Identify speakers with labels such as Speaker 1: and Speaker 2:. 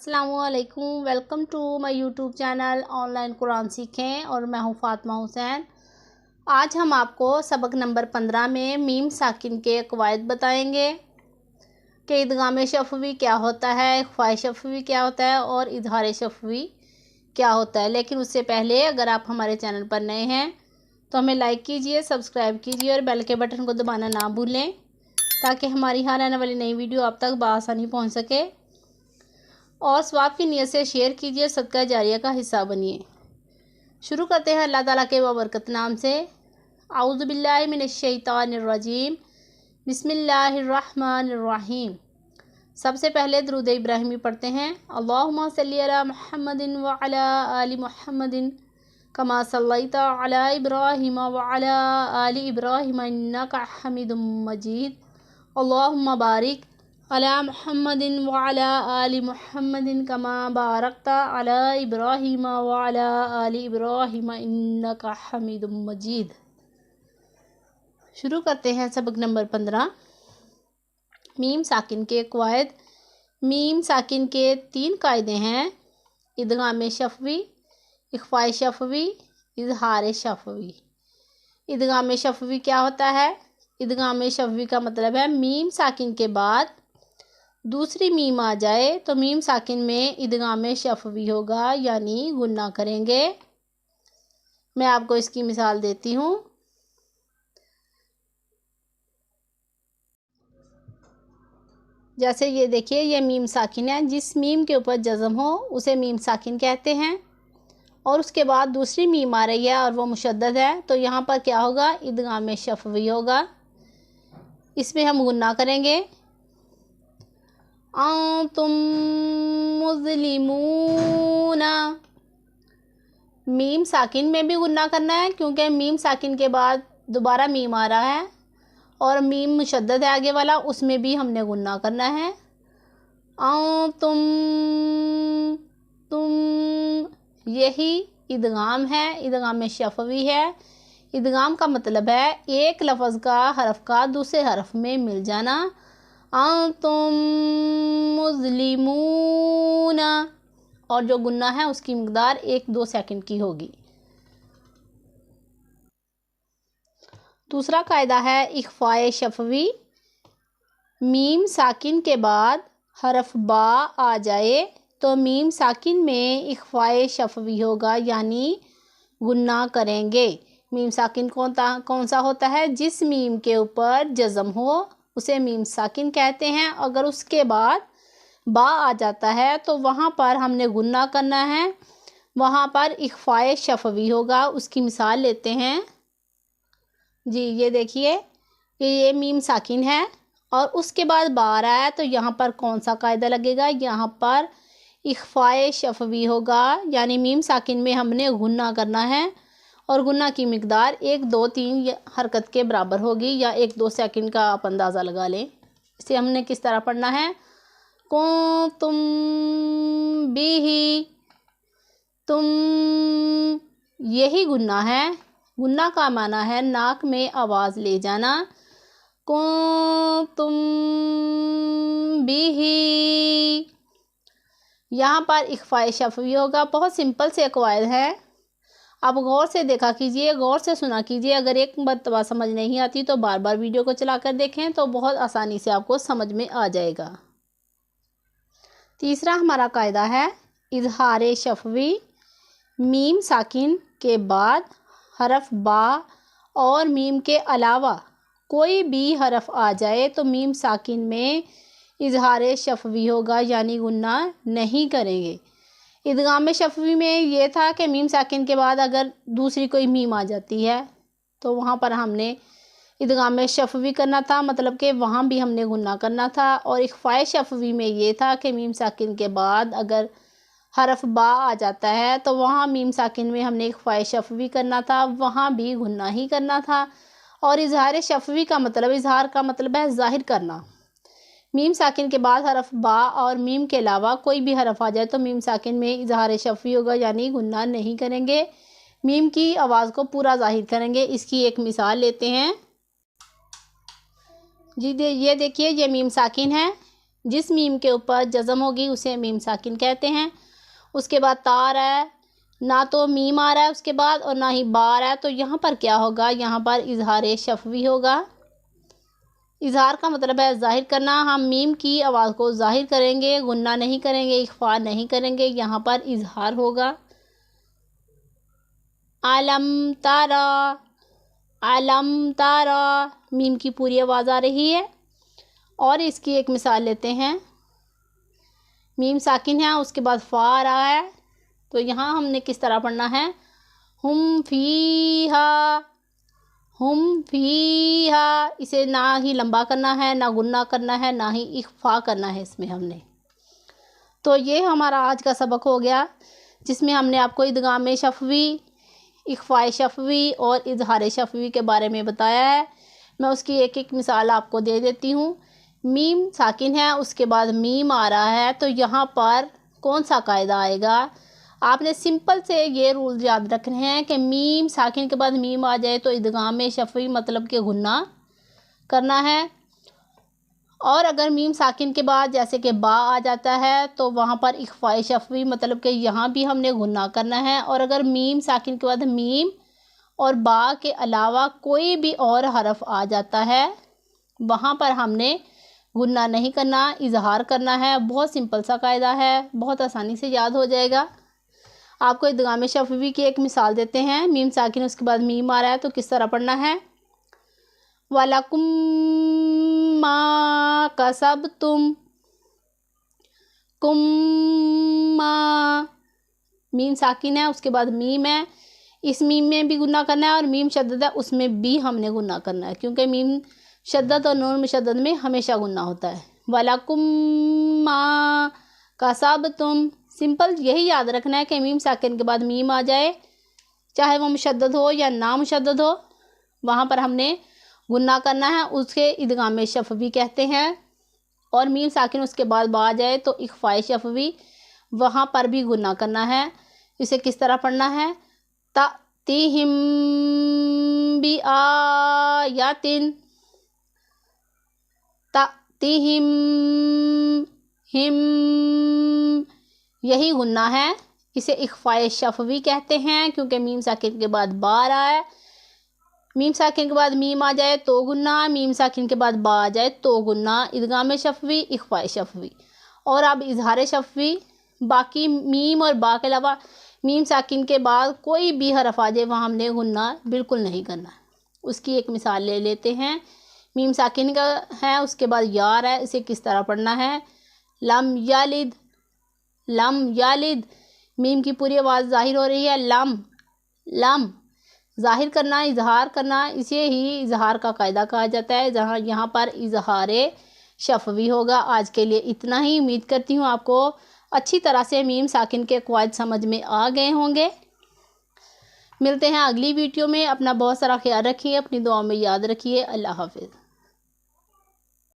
Speaker 1: अस्सलाम वालेकुम। Welcome to my YouTube channel online Quran सीखें और मैं हूँ फ़ातिमा हुसैन। आज हम आपको सबक नंबर 15 में मीम साकिन के क़वाइद बताएंगे कि इदगाम शफ़वी क्या होता है, इख़फ़ा शफ़वी क्या होता है और इज़हार शफ़वी क्या होता है। लेकिन उससे पहले अगर आप हमारे चैनल पर नए हैं तो हमें लाइक कीजिए, सब्सक्राइब कीजिए और बेल के बटन को दबाना ना भूलें ताकि हमारी हर आने वाली नई वीडियो आप तक बआसानी पहुँच सके। और सवाब की नियत से शेयर कीजिए, सदका जारिया का हिस्सा बनिए। शुरू करते हैं अल्लाह ताला के बाबरकत नाम से। आऊज़ु बिल्लाहि मिनश शैतानिर रजीम, बिस्मिल्लाहिर रहमानिर रहीम। सबसे पहले दुरूद इब्राहिमी पढ़ते हैं। अल्लाहुम्मा सल्ली अला मुहम्मदिन व अला आलि मुहम्मदिन कमा सल्लैता अला इब्राहिम व अला आलि इब्राहिम इन्नका हमीदुम मजीद। अल्लाहुम्मा बारिक अला मुहम्मदिन व अला आलि मुहम्मदिन कमा बारकता अला इब्राहिम व अला आलि इब्राहिम इन्नका हमीदुम मजीद। शुरू करते हैं सबक नंबर 15। मीम साकिन के क़वाइद। मीम साकिन के 3 कायदे हैं: इदगाम शफ़वी, इख़फ़ा शफ़वी, इज़हार शफ़वी। इदगाम शफ़वी क्या होता है? इदगाम शफ़वी का मतलब है मीम साकिन के बाद दूसरी मीम आ जाए तो मीम साकिन में इदगाम शफ़वी होगा, यानी गुन्ना करेंगे। मैं आपको इसकी मिसाल देती हूँ। जैसे ये देखिए, ये मीम साकिन है। जिस मीम के ऊपर जज़म हो उसे मीम साकिन कहते हैं और उसके बाद दूसरी मीम आ रही है और वो मुशद्दद है, तो यहाँ पर क्या होगा? इदगाम शफ़वी होगा। इसमें हम गुन्ना करेंगे। तुम मुज़लिमूना। मीम साकिन में भी गुन्ना करना है क्योंकि मीम साकिन के बाद दोबारा मीम आ रहा है और मीम मुशद्दद है आगे वाला, उसमें भी हमने गुन्ना करना है। तुम यही इदगाम है, इदगाम शफ़वी है। इदगाम का मतलब है एक लफ्ज़ का हरफ का दूसरे हरफ में मिल जाना। तुम मुज़लिमूना, और जो गुन्ना है उसकी मिक़दार 1-2 सेकंड की होगी। दूसरा कायदा है इख़फ़ा शफ़वी। मीम साकिन के बाद हरफ बा आ जाए तो मीम साकिन में इख़फ़ा शफ़वी होगा, यानी गुन्ना करेंगे। मीम साकिन कौन सा होता है? जिस मीम के ऊपर जज़म हो उसे मीम साकिन कहते हैं। अगर उसके बाद बा आ जाता है तो वहाँ पर हमने गुन्ना करना है, वहाँ पर इख़फ़ा शफ़वी होगा। उसकी मिसाल लेते हैं जी। ये देखिए कि ये मीम साकिन है और उसके बाद बा आ रहा है, तो यहाँ पर कौन सा कायदा लगेगा? यहाँ पर इख़फ़ा शफ़वी होगा, यानी मीम साकिन में हमने गुन्ना करना है और गुन्ना की मिक़दार 1-2-3 हरकत के बराबर होगी, या 1-2 सेकंड का आप अंदाज़ा लगा लें। इसे हमने किस तरह पढ़ना है? तुम बिही, तुम यही गुन्ना है। गुन्ना का माना है नाक में आवाज़ ले जाना। तुम बिही, यहाँ पर इख़फ़ा शफ़वी होगा। बहुत सिंपल से क़वाइद है, आप गौर से देखा कीजिए, गौर से सुना कीजिए। अगर एक मरतबा समझ नहीं आती तो बार बार वीडियो को चला कर देखें, तो बहुत आसानी से आपको समझ में आ जाएगा। तीसरा हमारा कायदा है इज़हार शफ़वी। मीम साकिन के बाद हरफ बा और मीम के अलावा कोई भी हरफ आ जाए तो मीम साकिन में इज़हार शफ़वी होगा, यानी गुन्ना नहीं करेंगे। इदगाम शफ़वी में ये था कि मीम साकिन के बाद अगर दूसरी कोई मीम आ जाती है तो वहाँ पर हमने इदगाम शफ़वी करना था, मतलब कि वहाँ भी हमने गुन्ना करना था। और इख़फ़ा शफ़वी में ये था कि मीम साकिन के बाद अगर हरफ बा आ जाता है तो वहाँ मीम साकिन में हमने इख़फ़ा शफ़वी करना था, वहाँ भी गुन्ना ही करना था। और इज़हार शफ़वी का मतलब, इज़हार का मतलब है ज़ाहिर करना। मीम साकिन के बाद हरफ बा और मीम के अलावा कोई भी हरफ आ जाए तो मीम साकिन में इज़हार शफ़वी होगा, यानी गुन्ना नहीं करेंगे। मीम की आवाज़ को पूरा ज़ाहिर करेंगे। इसकी एक मिसाल लेते हैं जी। ये देखिए, ये मीम साकिन है। جس میم کے اوپر جزم ہوگی اسے میم ساکن کہتے ہیں۔ اس کے بعد تا آ رہا ہے، نہ تو میم آ رہا ہے اس کے بعد اور نہ ہی با آ رہا ہے، تو یہاں پر کیا ہوگا؟ یہاں پر اظہار شفوی ہوگا۔ اظہار کا مطلب ہے ظاہر کرنا۔ ہم میم کی آواز کو ظاہر کریں گے، غنہ نہیں کریں گے، اخفا نہیں کریں گے، یہاں پر اظہار ہوگا۔ علم تارا، علم تارا، میم کی پوری آواز آ رہی ہے۔ اور اس کی ایک مثال لیتے ہیں۔ میم ساکن ہے، اس کے بعد فا آ رہا ہے، تو یہاں ہم نے کس طرح پڑھنا ہے؟ ہم فیہا، ہم فیہا، اسے نہ ہی لمبا کرنا ہے، نہ غنہ کرنا ہے، نہ ہی اخفا کرنا ہے اس میں ہم نے۔ تو یہ ہمارا آج کا سبق ہو گیا، جس میں ہم نے آپ کو ادغام شفوی، اخفاء شفوی اور اظہار شفوی کے بارے میں بتایا ہے۔ میں اس کی ایک ایک مثال آپ کو دے دیتی ہوں۔ میم ساکن ہے، اس کے بعد میم آ رہا ہے، تو یہاں پر کون سا قاعدہ آئے گا؟ آپ نے سمپل سے یہ رول یاد رکھنے ہیں کہ میم ساکن کے بعد میم آ جائے تو ادغام شفوی مطلب کہ غنہ کرنا ہے، اور اگر میم ساکن کے بعد جیسے کہ با آ جاتا ہے تو وہاں پر اخفاء شفوی مطلب کہ یہاں بھی ہم نے غنہ کرنا ہے، اور اگر میم ساکن کے بعد میم اور با کے علاوہ کوئی بھی اور حرف آ جاتا ہے وہاں پر ہم نے غنہ نہیں کرنا، اظہار کرنا ہے۔ بہت سمپل سا قاعدہ ہے، بہت آسانی سے یاد ہو جائے گا۔ آپ کو ادغام شفوی کی ایک مثال دیتے ہیں۔ میم ساکن اس کے بعد میم آ رہا ہے، تو کس طرح پڑھنا ہے؟ وَلَكُمْ مَا كَسَبْتُمْ، کم ما، میم ساکن ہے، اس کے بعد میم ہے، اس میم میں بھی غنہ کرنا ہے، اور میم شدد ہے اس میں بھی ہم نے غنہ کرنا ہے، کیونکہ میم شدت اور نون مشدد میں ہمیشہ غنہ ہوتا ہے۔ وَلَكُمْ مَا كَسَبْتُمْ، سمپل یہی یاد رکھنا ہے کہ میم ساکن کے بعد میم آ جائے، چاہے وہ مشدد ہو یا نا مشدد ہو، وہاں پر ہم نے غنہ کرنا ہے، اس کے ادغام شفوی کہتے ہیں۔ اور میم ساکن اس کے بعد با آ جائے تو اخفاء شفوی، وہاں پر بھی غنہ کرنا ہے۔ اسے کس طرح پڑھنا ہے؟ تَأْتِیہم بِآیَاتٍ، تَأْتِیہم، ہم، یہی غنہ ہے، اسے اخفاء شفوی کہتے ہیں، کیونکہ میم ساکن کے بعد با آ رہا ہے۔ میم ساکن کے بعد میم آ جائے تو غنہ، میم ساکن کے بعد با آ جائے تو غنہ، ادغام شفوی، اخفاء شفوی۔ اور اب اظہار شفوی، باقی میم اور با کے علاوہ میم ساکن کے بعد کوئی بھی حرف آ جائے وہاں ہم نے غنہ بالکل نہیں کرنا۔ اس کی ایک مثال لے لیتے ہیں۔ میم ساکن کا ہے، اس کے بعد یا ہے، اسے کس طرح پڑھنا ہے؟ لم یلد، لم یلد، میم کی پوری آواز ظاہر ہو رہی ہے، لم، لم، ظاہر کرنا، اظہار کرنا، اسے ہی اظہار کا قاعدہ کہا جاتا ہے، جہاں یہاں پر اظہار شفوی ہوگا۔ آج کے لیے اتنا ہی، امید کرتی ہوں آپ کو اچھی طرح سے میم ساکن کے قواعد سمجھ میں آ گئے ہوں گے۔ ملتے ہیں اگلی ویڈیو میں، اپنا بہت سارا خیال رکھیے، اپنی دعاؤں میں یاد رکھیے۔ اللہ حافظ۔